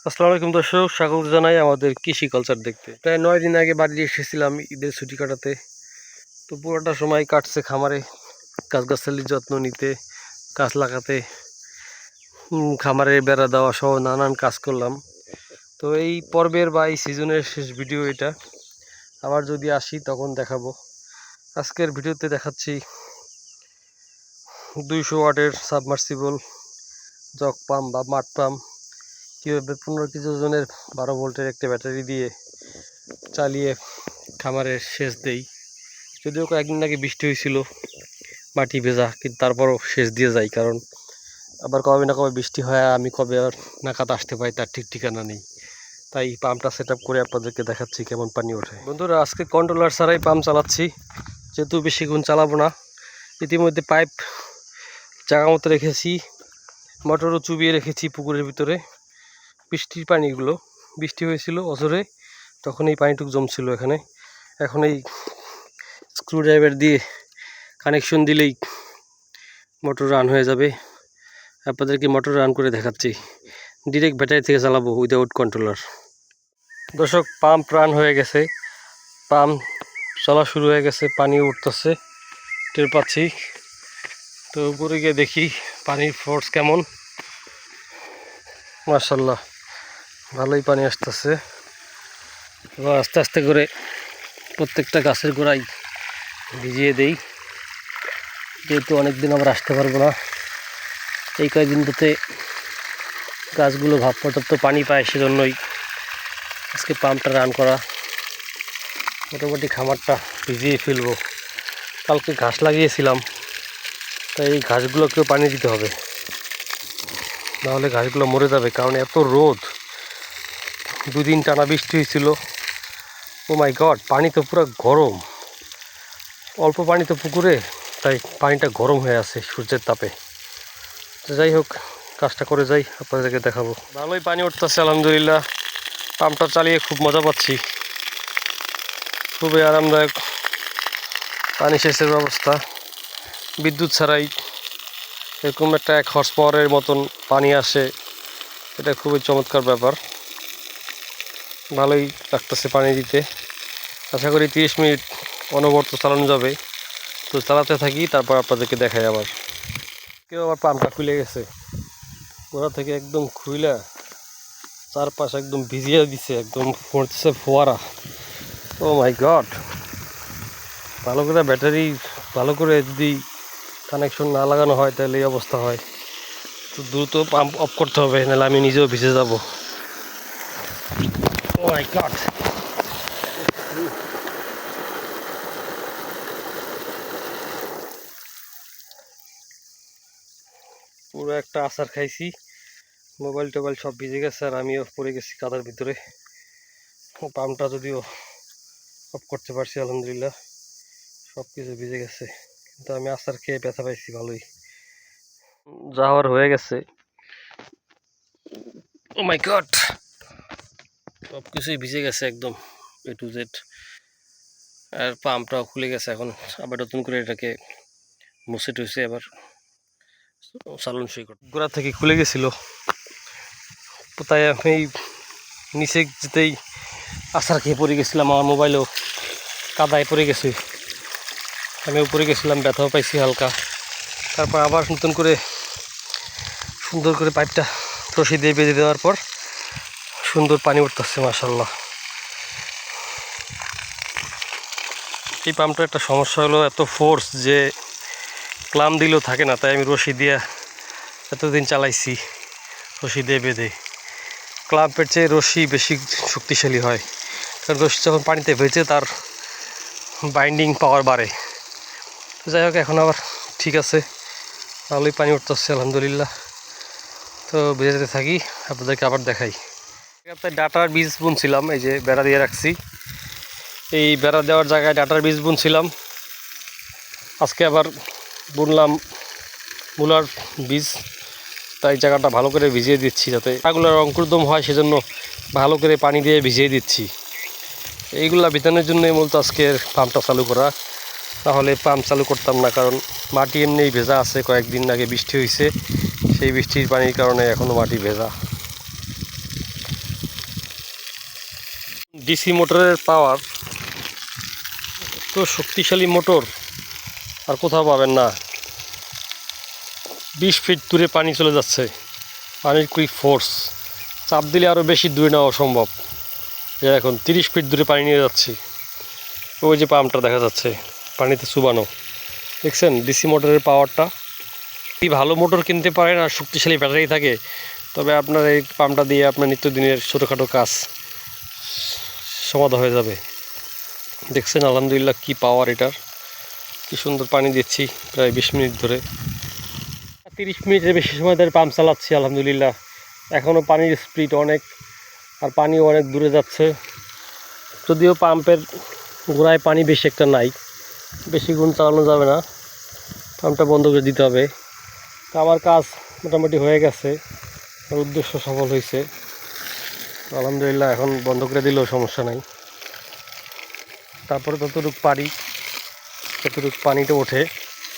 আসসালামু আলাইকুম দর্শক, স্বাগত জানাই আমাদের কৃষি কালচার দেখতে। প্রায় 9 দিন আগে বাড়ি এসেছিলাম ঈদের ছুটি কাটাতে। তো পুরোটা সময় কাটছে খামারে গাছগাছালির যত্ন নিতে, গাছ লাগাতে, খামারে বেড়া দেওয়া সহ নানান কাজ করলাম। তো এই পর্বের বা এই সিজনের শেষ ভিডিও এটা। আবার যদি আসি তখন দেখাবো। আজকের ভিডিওতে দেখাচ্ছি 200 ওয়াটের সাবমার্সিবল জগ পাম্প বা মাড পাম্প কীভাবে 15 কেজি ওজনের 12 ভোল্টের একটা ব্যাটারি দিয়ে চালিয়ে খামারে সেচ দেই। যদিও কয়েকদিন আগে বৃষ্টি হয়েছিল, মাটি ভেজা, কিন্তু তারপরও সেচ দিয়ে যাই, কারণ আবার কবে না কবে বৃষ্টি হয়, আমি কবে আর নাকাত আসতে পারি তার ঠিক ঠিকানা নেই। তাই পাম্পটা সেট আপ করে আপনাদেরকে দেখাচ্ছি কেমন পানি ওঠে। বন্ধুরা, আজকে কন্ট্রোলার ছাড়াই পাম্প চালাচ্ছি, যেহেতু বেশিক্ষণ চালাবো না। ইতিমধ্যে পাইপ জায়গা মতো রেখেছি, মোটরও চুবিয়ে রেখেছি পুকুরের ভিতরে। বৃষ্টির পানিগুলো, বৃষ্টি হয়েছিল অঝরে, তখন এই পানিটুকু জমছিল এখানে। এখন এই স্ক্রুড্রাইভার দিয়ে কানেকশন দিলেই মোটর রান হয়ে যাবে। আপনাদেরকে মোটর রান করে দেখাচ্ছি, ডিরেক্ট ব্যাটারি থেকে চালাবো উইদাউট কন্ট্রোলার। দর্শক, পাম্প রান হয়ে গেছে, পাম্প চলা শুরু হয়ে গেছে, পানি উঠতেছে, টের পাচ্ছি। তো উপরে গিয়ে দেখি পানির ফোর্স কেমন। মাশাআল্লাহ, ভালোই পানি আসতেছে। এবার আস্তে আস্তে করে প্রত্যেকটা গাছের গোড়ায় ভিজিয়ে দেই, যেহেতু অনেকদিন আবার আসতে পারবো না। এই কয়েকদিনটাতে গাছগুলো ভাব পর্যাপ্ত পানি পায়, সেজন্যই আজকে পাম্পটা রান করা। মোটামুটি খামারটা ভিজিয়ে ফেলবো। কালকে ঘাস লাগিয়েছিলাম, তাই এই ঘাসগুলোকেও পানি দিতে হবে, নাহলে ঘাসগুলো মরে যাবে। কারণ এত রোদ, 2 দিন টানা বৃষ্টি হয়েছিল। ও মাই গড, পানি তো পুরো গরম। অল্প পানি তো পুকুরে, তাই পানিটা গরম হয়ে আছে সূর্যের তাপে। তো যাই হোক, কাজটা করে যাই, আপনাদেরকে দেখাবো। ভালোই পানি উঠতেছে আলহামদুলিল্লাহ। পাম্পটা চালিয়ে খুব মজা পাচ্ছি, খুবই আরামদায়ক পানি সেচের ব্যবস্থা। বিদ্যুৎ ছাড়াই এরকম একটা 1 হর্স পাওয়ারের মতন পানি আসে, এটা খুবই চমৎকার ব্যাপার। ভালোই লাগতেছে পানি দিতে। আশা করি 30 মিনিট অনবরত চালানো যাবে। তো চালাতে থাকি, তারপর আপনাদেরকে দেখাই। আবার কেউ আবার পাম্পটা খুলে গেছে, গোড়া থেকে একদম খুইলা চারপাশে একদম ভিজিয়ে দিছে, একদম পড়তেছে ফোয়ারা। ও মাই গড, ভালো করে ব্যাটারি ভালো করে যদি কানেকশন না লাগানো হয় তাহলে এই অবস্থা হয়। তো দ্রুত পাম্প অফ করতে হবে, নাহলে আমি নিজেও ভিজে যাব। ও মাই গড, পুরো একটা আছাড় খাইছি, মোবাইল টোবাইল সব ভিজে গেছে, আর আমিও পড়ে গেছি কাদার ভিতরে। পাম্পটা যদিও অফ করতে পারছি আলহামদুলিল্লাহ, সব কিছু ভিজে গেছে, কিন্তু আমি আছাড় খেয়ে ব্যথা পাইছি ভালোই। যাওয়ার হয়ে গেছে। ও মাই গড, সব কিছুই ভিজে গেছে একদম A to Z। আর পাম্পটাও খুলে গেছে, এখন আবার নতুন করে এটাকে মুছে টুছে আবার চালন সই করতে। গোড়া থেকে খুলে গেছিল, তাই আমি নিচে যেতেই আছাড় খেয়ে পড়ে গেছিলাম। আমার মোবাইলও কাদায় পড়ে গেছে, আমি উপরে গেছিলাম, ব্যথাও পাইছি হালকা। তারপর আবার নতুন করে সুন্দর করে পাইপটা রশি দিয়ে বেঁধে দেওয়ার পর সুন্দর পানি উঠতেছে মাশাআল্লাহ। এই পাম্পটার একটা সমস্যা হলো এত ফোর্স যে ক্লাম দিলেও থাকে না, তাই আমি রশি দিয়ে এতদিন চালাইছি, রশি দিয়ে বেঁধে। ক্লাম্পের চেয়ে রশি বেশি শক্তিশালী হয়, কারণ রশি যখন পানিতে ভেজে তার বাইন্ডিং পাওয়ার বাড়ে। তো যাই হোক, এখন আবার ঠিক আছে, ভালোই পানি উঠতেছে আলহামদুলিল্লাহ। তো বেঁধে যেতে থাকি, আপনাদেরকে আবার দেখাই। ডাটার বীজ বুনছিলাম, এই যে বেড়া দিয়ে রাখছি, এই বেড়া দেওয়ার জায়গায় ডাটার বীজ বুনছিলাম। আজকে আবার বুনলাম মূলার বীজ, তাই জায়গাটা ভালো করে ভিজিয়ে দিচ্ছি, যাতে এগুলোর অঙ্কুরোদ্গম হয়, সেজন্য ভালো করে পানি দিয়ে ভিজিয়ে দিচ্ছি। এইগুলা ভিজানোর জন্যই মূলত আজকের পাম্পটা চালু করা, তাহলে পাম্প চালু করতাম না, কারণ মাটি এমনিই ভেজা আছে। কয়েকদিন আগে বৃষ্টি হয়েছে, সেই বৃষ্টির পানির কারণে এখনও মাটি ভেজা। ডিসি মোটরের পাওয়ার তো শক্তিশালী মোটর আর কোথাও পাবেন না। 20 ফিট দূরে পানি চলে যাচ্ছে, পানির কুইক ফোর্স, চাপ দিলে আরও বেশি দূরে নেওয়া সম্ভব। এখন 30 ফিট দূরে পানি নিয়ে যাচ্ছি, ওই যে পাম্পটা দেখা যাচ্ছে পানিতে চুবানো, দেখছেন ডিসি মোটরের পাওয়ারটা। যদি ভালো মোটর কিনতে পারেন আর শক্তিশালী ব্যাটারি থাকে, তবে আপনার এই পাম্পটা দিয়ে আপনার নিত্যদিনের ছোটোখাটো কাজ সমাধা হয়ে যাবে। দেখছেন আলহামদুলিল্লাহ কি পাওয়ার এটার, কি সুন্দর পানি দিচ্ছি প্রায় 20 মিনিট ধরে, 30 মিনিটের বেশি সময় ধরে পাম্প চালাচ্ছি আলহামদুলিল্লাহ। এখনও পানির স্পিড অনেক, আর পানিও অনেক দূরে যাচ্ছে। যদিও পাম্পের গোড়ায় পানি বেশি একটা নাই, বেশি গুণ চালানো যাবে না, পাম্পটা বন্ধ করে দিতে হবে। তো আমার কাজ মোটামুটি হয়ে গেছে, আমার উদ্দেশ্য সফল হয়েছে আলহামদুলিল্লাহ। এখন বন্ধ করে দিলেও সমস্যা নাই। তারপরে যতটুকু পারি, যতটুকু পানিটা ওঠে,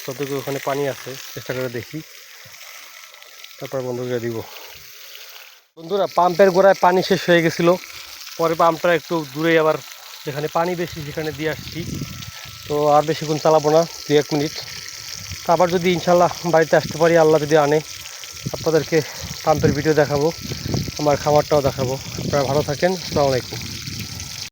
ততটুকু ওখানে পানি আছে চেষ্টা করে দেখি, তারপর বন্ধ করে দিব। বন্ধুরা, পাম্পের গোড়ায় পানি শেষ হয়ে গেছিলো, পরে পাম্পটা একটু দূরে আবার যেখানে পানি বেশি সেখানে দিয়ে আসছি। তো আর বেশিক্ষণ চালাবো না, 2-1 মিনিট। আবার যদি ইনশাল্লাহ বাড়িতে আসতে পারি, আল্লাহ যদি আনে, আপনাদেরকে পাম্পের ভিডিও দেখাবো, আমার খামারটাও দেখাবো। আপনারা ভালো থাকেন, আসসালামু আলাইকুম।